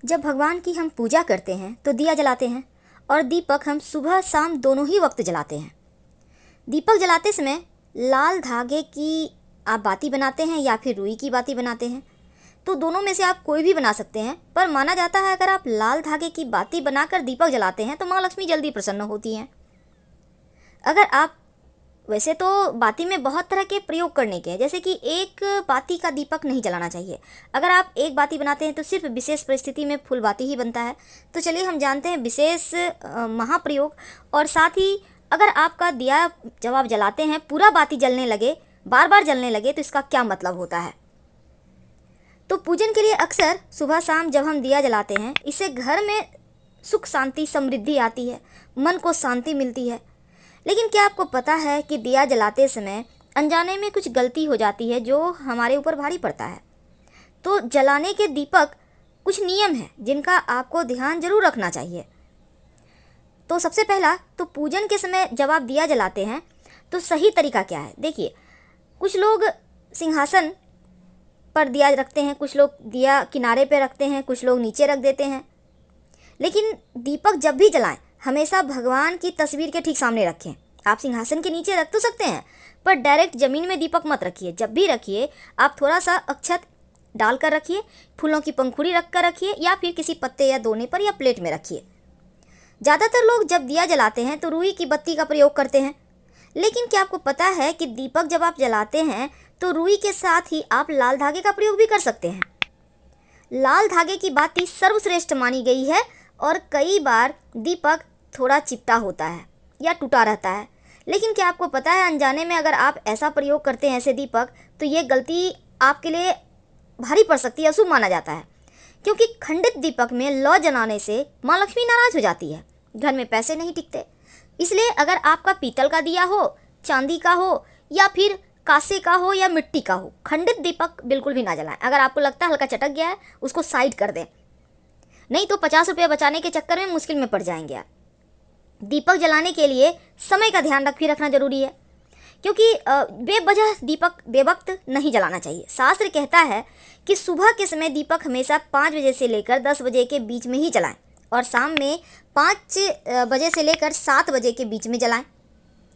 जब भगवान की हम पूजा करते हैं तो दिया जलाते हैं और दीपक हम सुबह शाम दोनों ही वक्त जलाते हैं। दीपक जलाते समय लाल धागे की आप बाती बनाते हैं या फिर रुई की बाती बनाते हैं, तो दोनों में से आप कोई भी बना सकते हैं। पर माना जाता है अगर आप लाल धागे की बाती बनाकर दीपक जलाते हैं तो माँ लक्ष्मी जल्दी प्रसन्न होती हैं। अगर आप वैसे तो बाती में बहुत तरह के प्रयोग करने के हैं, जैसे कि एक बाती का दीपक नहीं जलाना चाहिए। अगर आप एक बाती बनाते हैं तो सिर्फ विशेष परिस्थिति में फुल बाती ही बनता है। तो चलिए हम जानते हैं विशेष महाप्रयोग। और साथ ही अगर आपका दिया जब आप जलाते हैं पूरा बाती जलने लगे, बार बार जलने लगे, तो इसका क्या मतलब होता है। तो पूजन के लिए अक्सर सुबह शाम जब हम दिया जलाते हैं, इससे घर में सुख शांति समृद्धि आती है, मन को शांति मिलती है। लेकिन क्या आपको पता है कि दिया जलाते समय अनजाने में कुछ गलती हो जाती है जो हमारे ऊपर भारी पड़ता है। तो जलाने के दीपक कुछ नियम हैं जिनका आपको ध्यान जरूर रखना चाहिए। तो सबसे पहला तो पूजन के समय जब आप दिया जलाते हैं तो सही तरीका क्या है। देखिए, कुछ लोग सिंहासन पर दिया रखते हैं, कुछ लोग दिया किनारे पे रखते हैं, कुछ लोग नीचे रख देते हैं। लेकिन दीपक जब भी जलाएं हमेशा भगवान की तस्वीर के ठीक सामने रखें। आप सिंहासन के नीचे रख तो सकते हैं पर डायरेक्ट ज़मीन में दीपक मत रखिए। जब भी रखिए आप थोड़ा सा अक्षत डालकर रखिए, फूलों की पंखुड़ी रख कर रखिए या फिर किसी पत्ते या दोने पर या प्लेट में रखिए। ज़्यादातर लोग जब दिया जलाते हैं तो रुई की बत्ती का प्रयोग करते हैं। लेकिन क्या आपको पता है कि दीपक जब आप जलाते हैं तो रुई के साथ ही आप लाल धागे का प्रयोग भी कर सकते हैं। लाल धागे की बाती सर्वश्रेष्ठ मानी गई है और कई बार दीपक थोड़ा चिपटा होता है या टूटा रहता है। लेकिन क्या आपको पता है अनजाने में अगर आप ऐसा प्रयोग करते हैं ऐसे दीपक, तो ये गलती आपके लिए भारी पड़ सकती है, अशुभ माना जाता है। क्योंकि खंडित दीपक में लौ जलाने से माँ लक्ष्मी नाराज हो जाती है, घर में पैसे नहीं टिकते। इसलिए अगर आपका पीतल का दिया हो, चांदी का हो या फिर कांसे का हो या मिट्टी का हो, खंडित दीपक बिल्कुल भी ना जलाएं। अगर आपको लगता है हल्का चटक गया है उसको साइड कर दें, नहीं तो 50 रुपये बचाने के चक्कर में मुश्किल में पड़ जाएंगे आप। दीपक जलाने के लिए समय का ध्यान रखना जरूरी है, क्योंकि बेवजह दीपक बेवक्त नहीं जलाना चाहिए। शास्त्र कहता है कि सुबह के समय दीपक हमेशा 5 बजे से लेकर 10 बजे के बीच में ही जलाएं और शाम में 5 बजे से लेकर 7 बजे के बीच में जलाएं।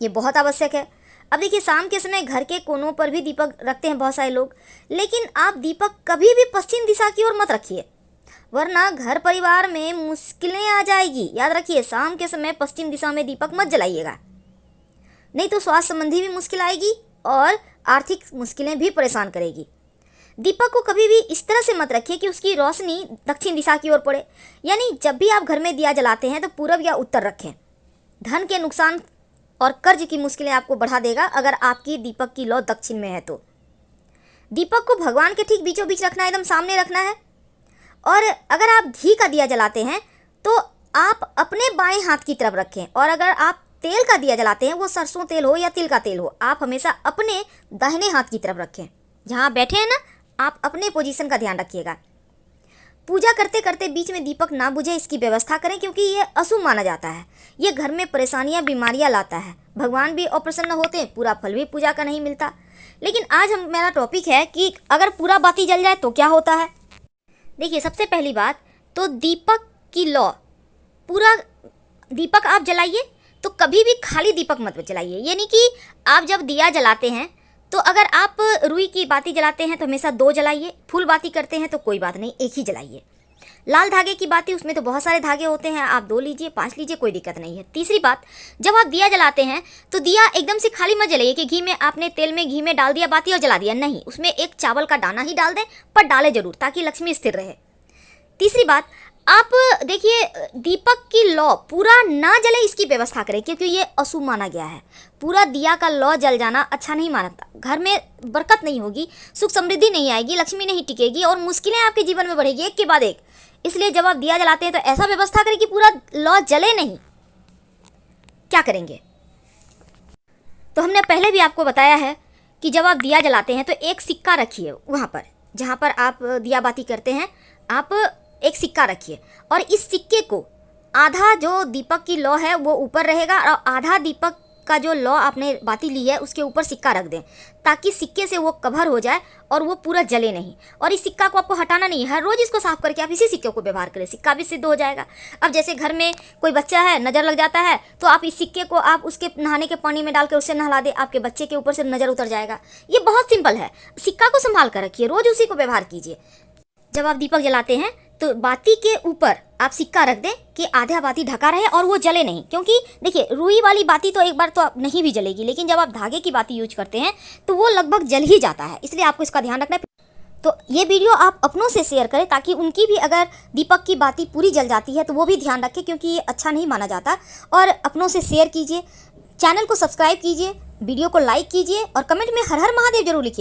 ये बहुत आवश्यक है। अब देखिए, शाम के समय घर के कोनों पर भी दीपक रखते हैं बहुत सारे लोग, लेकिन आप दीपक कभी भी पश्चिम दिशा की ओर मत रखिए, वरना घर परिवार में मुश्किलें आ जाएगी। याद रखिए, शाम के समय पश्चिम दिशा में दीपक मत जलाइएगा, नहीं तो स्वास्थ्य संबंधी भी मुश्किल आएगी और आर्थिक मुश्किलें भी परेशान करेगी। दीपक को कभी भी इस तरह से मत रखिए कि उसकी रोशनी दक्षिण दिशा की ओर पड़े। यानी जब भी आप घर में दिया जलाते हैं तो पूरब या उत्तर रखें। धन के नुकसान और कर्ज की मुश्किलें आपको बढ़ा देगा अगर आपकी दीपक की लौ दक्षिण में है तो। दीपक को भगवान के ठीक बीचों बीच रखना है, एकदम सामने रखना है। और अगर आप घी का दिया जलाते हैं तो आप अपने बाएं हाथ की तरफ रखें, और अगर आप तेल का दिया जलाते हैं, वो सरसों तेल हो या तिल का तेल हो, आप हमेशा अपने दाहिने हाथ की तरफ रखें। जहाँ बैठे हैं ना, आप अपने पोजीशन का ध्यान रखिएगा। पूजा करते करते बीच में दीपक ना बुझे इसकी व्यवस्था करें, क्योंकि ये अशुभ माना जाता है। ये घर में परेशानियां बीमारियां लाता है, भगवान भी अप्रसन्न होते हैं, पूरा फल भी पूजा का नहीं मिलता। लेकिन आज मेरा टॉपिक है कि अगर पूरा बाती जल जाए तो क्या होता है। देखिए, सबसे पहली बात तो दीपक की लौ, पूरा दीपक आप जलाइए तो कभी भी खाली दीपक मत जलाइए। यानी कि आप जब दिया जलाते हैं तो अगर आप रुई की बाती जलाते हैं तो हमेशा 2 जलाइए, फूल बाती करते हैं तो कोई बात नहीं, 1 ही जलाइए। लाल धागे की बाती, उसमें तो बहुत सारे धागे होते हैं, आप 2 लीजिए, 5 लीजिए, कोई दिक्कत नहीं है। तीसरी बात, जब आप दिया जलाते हैं तो दिया एकदम से खाली मत जलाइए कि घी में आपने तेल में घी में डाल दिया बाती और जला दिया, नहीं, उसमें एक चावल का दाना ही डाल दें, पर डालें जरूर ताकि लक्ष्मी स्थिर रहे। तीसरी बात, आप देखिए दीपक की लौ पूरा ना जले इसकी व्यवस्था करें, क्योंकि ये अशुभ माना गया है। पूरा दिया का लौ जल जाना अच्छा नहीं मानता, घर में बरकत नहीं होगी, सुख समृद्धि नहीं आएगी, लक्ष्मी नहीं टिकेगी और मुश्किलें आपके जीवन में बढ़ेगी एक के बाद एक। इसलिए जब आप दिया जलाते हैं तो ऐसा व्यवस्था करें कि पूरा लौ जले नहीं। क्या करेंगे, तो हमने पहले भी आपको बताया है कि जब आप दिया जलाते हैं तो एक सिक्का रखिए, वहाँ पर जहाँ पर आप दिया बाती करते हैं आप एक सिक्का रखिए, और इस सिक्के को आधा जो दीपक की लौ है वो ऊपर रहेगा और आधा दीपक का जो लौ आपने बाती ली है उसके ऊपर सिक्का रख दें, ताकि सिक्के से वो कवर हो जाए और वो पूरा जले नहीं। और इस सिक्का को आपको हटाना नहीं है, हर रोज़ इसको साफ करके आप इसी सिक्के को व्यवहार करें, सिक्का भी सिद्ध हो जाएगा। अब जैसे घर में कोई बच्चा है, नज़र लग जाता है, तो आप इस सिक्के को आप उसके नहाने के पानी में डालकर उससे नहला दें, आपके बच्चे के ऊपर से नज़र उतर जाएगा। ये बहुत सिंपल है। सिक्का को संभाल कर रखिए, रोज़ उसी को व्यवहार कीजिए। जब आप दीपक जलाते हैं तो बाती के ऊपर आप सिक्का रख दें कि आधा बाती ढका रहे और वो जले नहीं, क्योंकि देखिए रुई वाली बाती तो एक बार तो नहीं भी जलेगी, लेकिन जब आप धागे की बाती यूज करते हैं तो वो लगभग जल ही जाता है, इसलिए आपको इसका ध्यान रखना है। तो ये वीडियो आप अपनों से शेयर करें, ताकि उनकी भी अगर दीपक की बाती पूरी जल जाती है तो वो भी ध्यान रखें, क्योंकि ये अच्छा नहीं माना जाता। और अपनों से शेयर कीजिए, चैनल को सब्सक्राइब कीजिए, वीडियो को लाइक कीजिए और कमेंट में हर हर महादेव जरूर लिखिए।